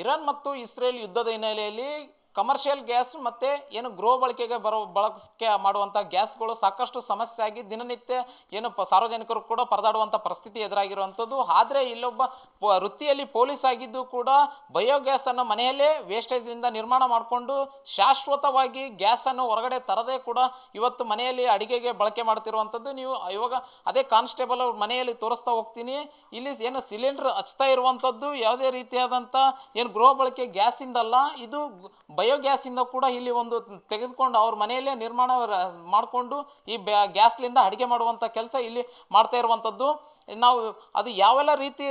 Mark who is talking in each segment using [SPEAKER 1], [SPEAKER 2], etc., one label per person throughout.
[SPEAKER 1] Iran ಮತ್ತು Israel ಯುದ್ಧದ ಹಿನ್ನೆಲೆಯಲ್ಲಿ ಕಮರ್ಷಿಯಲ್ ಗ್ಯಾಸ್ ಮತ್ತು ಏನು ಗೃಹ ಬಳಕೆಗೆ ಬಳಕೆ ಮಾಡುವಂಥ ಗ್ಯಾಸ್ಗಳು ಸಾಕಷ್ಟು ಸಮಸ್ಯೆ ಆಗಿ ದಿನನಿತ್ಯ ಏನು ಸಾರ್ವಜನಿಕರು ಕೂಡ ಪರದಾಡುವಂಥ ಪರಿಸ್ಥಿತಿ ಎದುರಾಗಿರುವಂಥದ್ದು. ಆದರೆ ಇಲ್ಲೊಬ್ಬ ವೃತ್ತಿಯಲ್ಲಿ ಪೊಲೀಸ್ ಆಗಿದ್ದು ಕೂಡ ಬಯೋಗ್ಯಾಸನ್ನು ಮನೆಯಲ್ಲೇ ವೇಸ್ಟೇಜಿಂದ ನಿರ್ಮಾಣ ಮಾಡಿಕೊಂಡು ಶಾಶ್ವತವಾಗಿ ಗ್ಯಾಸನ್ನು ಹೊರಗಡೆ ತರದೇ ಕೂಡ ಇವತ್ತು ಮನೆಯಲ್ಲಿ ಅಡಿಗೆಗೆ ಬಳಕೆ ಮಾಡ್ತಿರುವಂಥದ್ದು. ನೀವು ಇವಾಗ ಅದೇ ಕಾನ್ಸ್ಟೇಬಲ್ ಅವ್ರ ಮನೆಯಲ್ಲಿ ತೋರಿಸ್ತಾ ಹೋಗ್ತೀನಿ. ಇಲ್ಲಿ ಏನು ಸಿಲಿಂಡರ್ ಹಚ್ತಾ ಇರುವಂಥದ್ದು ಯಾವುದೇ ರೀತಿಯಾದಂಥ ಏನು ಗೃಹ ಬಳಕೆ ಗ್ಯಾಸಿಂದಲ್ಲ, ಇದು ಬಯೋಗ್ಯಾಸಿಂದ ಕೂಡ ಇಲ್ಲಿ ಒಂದು ತೆಗೆದುಕೊಂಡು ಅವ್ರ ಮನೆಯಲ್ಲೇ ನಿರ್ಮಾಣ ಮಾಡಿಕೊಂಡು ಈ ಗ್ಯಾಸ್ಲಿಂದ ಅಡುಗೆ ಮಾಡುವಂಥ ಕೆಲಸ ಇಲ್ಲಿ ಮಾಡ್ತಾ ಇರುವಂಥದ್ದು. ನಾವು ಅದು ಯಾವೆಲ್ಲ ರೀತಿ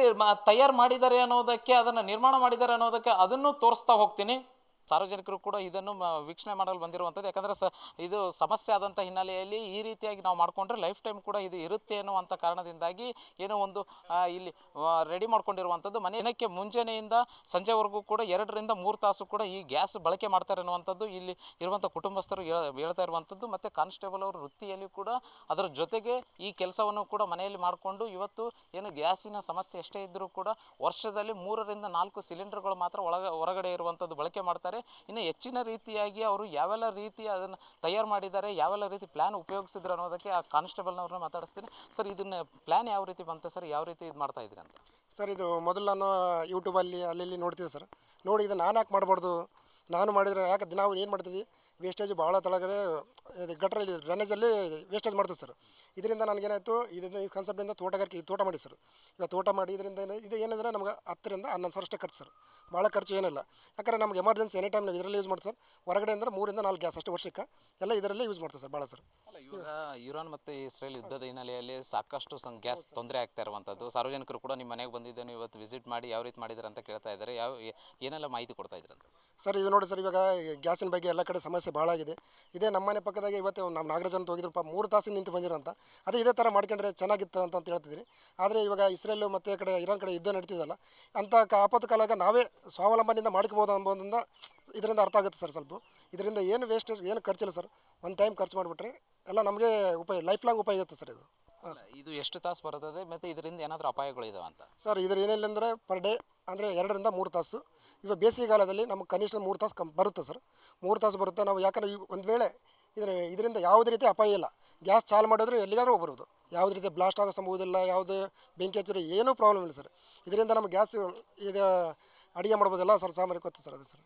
[SPEAKER 1] ತಯಾರು ಮಾಡಿದ್ದಾರೆ ಅನ್ನೋದಕ್ಕೆ, ಅದನ್ನು ನಿರ್ಮಾಣ ಮಾಡಿದ್ದಾರೆ ಅನ್ನೋದಕ್ಕೆ ಅದನ್ನು ತೋರಿಸ್ತಾ ಹೋಗ್ತೀನಿ. ಸಾರ್ವಜನಿಕರು ಕೂಡ ಇದನ್ನು ವೀಕ್ಷಣೆ ಮಾಡಲು ಬಂದಿರುವಂಥದ್ದು. ಯಾಕಂದರೆ ಇದು ಸಮಸ್ಯೆ ಆದಂಥ ಹಿನ್ನೆಲೆಯಲ್ಲಿ ಈ ರೀತಿಯಾಗಿ ನಾವು ಮಾಡಿಕೊಂಡ್ರೆ ಲೈಫ್ ಟೈಮ್ ಕೂಡ ಇದು ಇರುತ್ತೆ ಅನ್ನುವಂಥ ಕಾರಣದಿಂದಾಗಿ ಏನೋ ಒಂದು ಇಲ್ಲಿ ರೆಡಿ ಮಾಡ್ಕೊಂಡಿರುವಂಥದ್ದು. ದಿನಕ್ಕೆ ಮುಂಜಾನೆಯಿಂದ ಸಂಜೆವರೆಗೂ ಕೂಡ 2 ರಿಂದ 3 ತಾಸು ಕೂಡ ಈ ಗ್ಯಾಸ್ ಬಳಕೆ ಮಾಡ್ತಾರೆ ಅನ್ನುವಂಥದ್ದು ಇಲ್ಲಿ ಇರುವಂಥ ಕುಟುಂಬಸ್ಥರು ಹೇಳ್ತಾ ಇರುವಂಥದ್ದು. ಮತ್ತು ಕಾನ್ಸ್ಟೇಬಲ್ ಅವರು ವೃತ್ತಿಯಲ್ಲಿ ಕೂಡ ಅದರ ಜೊತೆಗೆ ಈ ಕೆಲಸವನ್ನು ಕೂಡ ಮನೆಯಲ್ಲಿ ಮಾಡಿಕೊಂಡು ಇವತ್ತು ಏನು ಗ್ಯಾಸಿನ ಸಮಸ್ಯೆ ಎಷ್ಟೇ ಇದ್ದರೂ ಕೂಡ ವರ್ಷದಲ್ಲಿ 3 ರಿಂದ 4 ಸಿಲಿಂಡರ್ಗಳು ಮಾತ್ರ ಹೊರಗಡೆ ಇರುವಂಥದ್ದು ಬಳಕೆ ಮಾಡ್ತಾರೆ. ಇನ್ನು ಹೆಚ್ಚಿನ ರೀತಿಯಾಗಿ ಅವರು ಯಾವೆಲ್ಲ ರೀತಿ ಅದನ್ನು ತಯಾರು ಮಾಡಿದ್ದಾರೆ, ಯಾವೆಲ್ಲ ರೀತಿ ಪ್ಲ್ಯಾನ್ ಉಪಯೋಗಿಸಿದ್ರು ಅನ್ನೋದಕ್ಕೆ ಆ ಕಾನ್ಸ್ಟೇಬಲ್ನವ್ರನ್ನ ಮಾತಾಡಿಸ್ತೀನಿ. ಸರ್, ಇದನ್ನ ಪ್ಲ್ಯಾನ್ ಯಾವ ರೀತಿ ಬಂತು ಸರ್? ಯಾವ ರೀತಿ ಇದು ಮಾಡ್ತಾ ಇದ್ರಿ ಅಂತ?
[SPEAKER 2] ಸರ್, ಇದು ಮೊದಲು ನಾನು ಯೂಟ್ಯೂಬಲ್ಲಿ ಅಲ್ಲಿ ನೋಡ್ತಿದ್ದೆ ಸರ್. ನೋಡಿ ಇದು ನಾನು ಯಾಕೆ ಮಾಡಬಾರ್ದು, ನಾನು ಮಾಡಿದರೆ ಯಾಕೆ ನಾವು ಏನು ಮಾಡ್ತೀವಿ, ವೇಸ್ಟೇಜ್ ಭಾಳ ತಳಗಡೆ ಗಟ್ರಲ್ಲಿ ಡ್ರೈನೇಜಲ್ಲಿ ವೇಸ್ಟೇಜ್ ಮಾಡ್ತೀವಿ ಸರ್. ಇದರಿಂದ ನನಗೇನಾಯಿತು, ಇದರಿಂದ ಈ ಕಾನ್ಸೆಪ್ಟಿಂದ ತೋಟ ಮಾಡಿ ಸರ್. ಇವಾಗ ತೋಟ ಮಾಡಿ ಇದರಿಂದ ಇದು ಏನಂದರೆ ನಮ್ಗೆ 10 ರಿಂದ 11 ಸಾವಿರ ಅಷ್ಟೇ ಖರ್ಚು ಸರ್. ಭಾಳ ಖರ್ಚು ಏನಿಲ್ಲ. ಯಾಕಂದರೆ ನಮ್ಗೆ ಎಮರ್ಜೆನ್ಸಿ ಎನಿ ಟೈಮ್ ನಾವು ಇದರಲ್ಲಿ ಯೂಸ್ ಮಾಡ್ತೀವಿ ಸರ್. ಹೊರಗಡೆ ಅಂದರೆ 3 ರಿಂದ 4 ಗ್ಯಾಸ್ ಅಷ್ಟೇ ವರ್ಷಕ್ಕೆ ಎಲ್ಲ ಇದರಲ್ಲೇ ಯೂಸ್ ಮಾಡ್ತೀವಿ ಸರ್. ಭಾಳ ಸರ್.
[SPEAKER 1] ಇವಾಗ ಇರಾನ್ ಮತ್ತು ಇಸ್ರೇಲ್ ಯುದ್ಧದ ಹಿನ್ನೆಲೆಯಲ್ಲಿ ಸಾಕಷ್ಟು ಗ್ಯಾಸ್ ತೊಂದರೆ ಆಗ್ತಾ ಇರುವಂಥದ್ದು. ಸಾರ್ವಜನಿಕರು ಕೂಡ ನಿಮ್ಮ ಮನೆಗೆ ಬಂದಿದ್ದೇನೆ ಇವತ್ತು ವಿಸಿಟ್ ಮಾಡಿ ಯಾವ ರೀತಿ ಮಾಡಿದ್ದಾರೆ ಅಂತ ಕೇಳ್ತಾ ಇದ್ದಾರೆ. ಏನೆಲ್ಲ ಮಾಹಿತಿ ಕೊಡ್ತಾ ಇದ್ದಾರೆ ಅಂತ?
[SPEAKER 2] ಸರ್, ಇದು ನೋಡಿ ಸರ್, ಇವಾಗ ಗ್ಯಾಸಿನ ಬಗ್ಗೆ ಎಲ್ಲ ಕಡೆ ಸಮಸ್ಯೆ ಭಾಳ ಆಗಿದೆ. ಇದೇ ನಮ್ಮನೆ ಪಕ್ಕದಾಗೆ ಇವತ್ತು ನಮ್ಮ ನಾಗರಾಜ್ ಅಂತ ಹೋಗಿದ್ರಪ್ಪ, 3 ತಾಸಿನ ನಿಂತು ಬಂದಿರೋಂಥ. ಅದೇ ಇದೇ ಥರ ಮಾಡ್ಕೊಂಡ್ರೆ ಚೆನ್ನಾಗಿತ್ತು ಅಂತ ಹೇಳ್ತಿದ್ದೀನಿ. ಆದರೆ ಇವಾಗ ಇಸ್ರೇಲ್ ಮತ್ತು ಕಡೆ ಇರಾನ್ ಕಡೆ ಯುದ್ಧ ನಡೀತಿದ್ದಲ್ಲ, ಅಂಥ ಆಪತ್ತು ಕಾಲಾಗ ನಾವೇ ಸ್ವಾವಲಂಬನೆಯಿಂದ ಮಾಡ್ಕೋಬೋದು ಅಂಬೋದ್ರಿಂದ ಇದರಿಂದ ಅರ್ಥ ಆಗುತ್ತೆ ಸರ್. ಸ್ವಲ್ಪ ಇದರಿಂದ ಏನು ವೇಸ್ಟೇಜ್ ಏನು ಖರ್ಚಿಲ್ಲ ಸರ್. ಒಂದು ಟೈಮ್ ಖರ್ಚು ಮಾಡಿಬಿಟ್ರೆ ಎಲ್ಲ ನಮಗೆ ಲೈಫ್ ಲಾಂಗ್ ಉಪಯೋಗ ಇರುತ್ತೆ ಸರ್.
[SPEAKER 1] ಇದು ಎಷ್ಟು ತಾಸು ಬರ್ತದೆ ಮತ್ತು ಇದರಿಂದ ಏನಾದರೂ ಅಪಾಯಗಳು ಇದಾವೆ ಅಂತ?
[SPEAKER 2] ಸರ್, ಇದ್ರ ಏನಿಲ್ಲ ಅಂದರೆ ಪರ್ ಡೇ ಅಂದರೆ 2 ರಿಂದ 3 ತಾಸು. ಇವಾಗ ಬೇಸಿಗೆಗಾಲದಲ್ಲಿ ನಮಗೆ ಕನಿಷ್ಠ 3 ತಾಸು ಬರುತ್ತೆ ಸರ್. 3 ತಾಸು ಬರುತ್ತೆ. ನಾವು ಯಾಕಂದರೆ ಒಂದು ವೇಳೆ ಇದರಿಂದ ಯಾವುದೇ ರೀತಿ ಅಪಾಯ ಇಲ್ಲ. ಗ್ಯಾಸ್ ಚಾಲು ಮಾಡಿದ್ರೆ ಎಲ್ಲಿಗಾದ್ರೂ ಹೋಗ್ಬರೋದು. ಯಾವುದೇ ರೀತಿ ಬ್ಲಾಸ್ಟ್ ಆಗೋ ಸಂಭವ ಇಲ್ಲ, ಯಾವುದೇ ಬೆಂಕಿ ಹಚ್ಚಿರೋ ಏನೂ ಪ್ರಾಬ್ಲಮ್ ಇಲ್ಲ ಸರ್. ಇದರಿಂದ ನಮಗೆ ಗ್ಯಾಸ್ ಇದು ಅಡುಗೆ ಮಾಡ್ಬೋದಲ್ಲ ಸರ್, ಸಾಮಾನ್ಯ ಗೊತ್ತು ಸರ್. ಅದು ಸರ್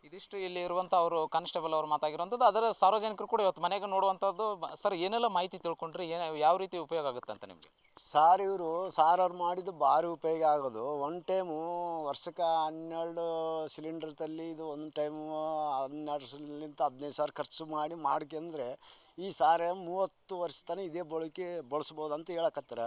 [SPEAKER 1] ಇದಿಷ್ಟು ಇಲ್ಲಿ ಇರುವಂಥ ಅವರು ಕಾನ್ಸ್ಟೇಬಲ್ ಅವರು ಮಾತಾಗಿರುವಂಥದ್ದು. ಅದರ ಸಾರ್ವಜನಿಕರು ಕೂಡ ಇವತ್ತು ಮನೆಗೆ ನೋಡುವಂಥದ್ದು. ಸರ್, ಏನೆಲ್ಲ ಮಾಹಿತಿ ತಿಳ್ಕೊಂಡ್ರೆ ಯಾವ ರೀತಿ ಉಪಯೋಗ ಆಗುತ್ತೆ ಅಂತ ನಿಮಗೆ?
[SPEAKER 3] ಸಾರ್, ಇವರು ಸಾರವ್ರು ಮಾಡಿದ್ದು ಭಾರಿ ಉಪಯೋಗ ಆಗೋದು. ಒಂದು ಟೈಮು ವರ್ಷಕ್ಕೆ 12 ಸಿಲಿಂಡರ್ ತಲ್ಲಿ ಇದು ಒಂದು ಟೈಮು 12 15 ಸಾವಿರ ಖರ್ಚು ಮಾಡ್ಕೊಂಡ್ರೆ ಈ ಸಾರ 30 ವರ್ಷ ತನಕ ಇದೇ ಬಳಸ್ಬೋದು ಅಂತ ಹೇಳಕತ್ತಾರ.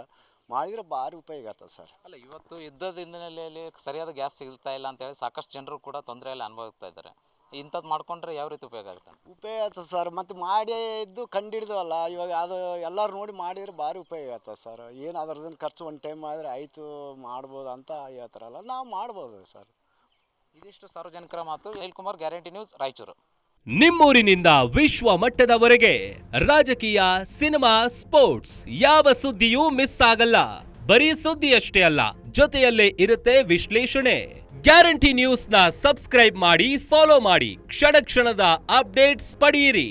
[SPEAKER 3] ಮಾಡಿದರೆ ಭಾರಿ ಉಪಯೋಗ ಆಗ್ತದೆ ಸರ್.
[SPEAKER 1] ಅಲ್ಲ, ಇವತ್ತು ಯುದ್ಧದ ಹಿನ್ನೆಲೆಯಲ್ಲಿ ಸರಿಯಾದ ಗ್ಯಾಸ್ ಸಿಗ್ತಾ ಇಲ್ಲ ಅಂತೇಳಿ ಸಾಕಷ್ಟು ಜನರು ಕೂಡ ತೊಂದರೆಯಲ್ಲಿ ಅನುಭವಿಸ್ತಾ ಇದ್ದಾರೆ. ಇಂಥದ್ದು ಮಾಡ್ಕೊಂಡ್ರೆ ಯಾವ ರೀತಿ ಉಪಯೋಗ ಆಗುತ್ತೆ?
[SPEAKER 3] ಉಪಯೋಗ ಆಗ್ತದೆ ಸರ್. ಮತ್ತು ಮಾಡಿ ಇದ್ದು ಕಂಡಿಡ್ದವಲ್ಲ, ಇವಾಗ ಅದು ಎಲ್ಲರೂ ನೋಡಿ ಮಾಡಿದರೆ ಭಾರಿ ಉಪಯೋಗ ಆಗ್ತದೆ ಸರ್. ಏನು ಅದ್ರದ್ದು ಖರ್ಚು ಒಂದು ಟೈಮ್ ಮಾಡಿದ್ರೆ ಆಯಿತು ಮಾಡ್ಬೋದು ಅಂತ ಹೇಳ್ತಾರಲ್ಲ, ನಾವು ಮಾಡ್ಬೋದು ಸರ್.
[SPEAKER 1] ಇದಿಷ್ಟು ಸಾರ್ವಜನಿಕರ ಮಾತು. Anil Kumar, guarantee news, Raichur.
[SPEAKER 4] ನಿಮ್ಮೂರಿನಿಂದ ವಿಶ್ವ ಮಟ್ಟದವರೆಗೆ ರಾಜಕೀಯ, ಸಿನಿಮಾ, ಸ್ಪೋರ್ಟ್ಸ್ ಯಾವ ಸುದ್ದಿಯೂ ಮಿಸ್ ಆಗಲ್ಲ. ಬರೀ ಸುದ್ದಿಯಷ್ಟೇ ಅಲ್ಲ, ಜೊತೆಯಲ್ಲೇ ಇರುತ್ತೆ ವಿಶ್ಲೇಷಣೆ. ಗ್ಯಾರಂಟಿ ನ್ಯೂಸ್ ನ ಸಬ್ಸ್ಕ್ರೈಬ್ ಮಾಡಿ, ಫಾಲೋ ಮಾಡಿ, ಕ್ಷಣ ಕ್ಷಣದ ಅಪ್ಡೇಟ್ಸ್ ಪಡೆಯಿರಿ.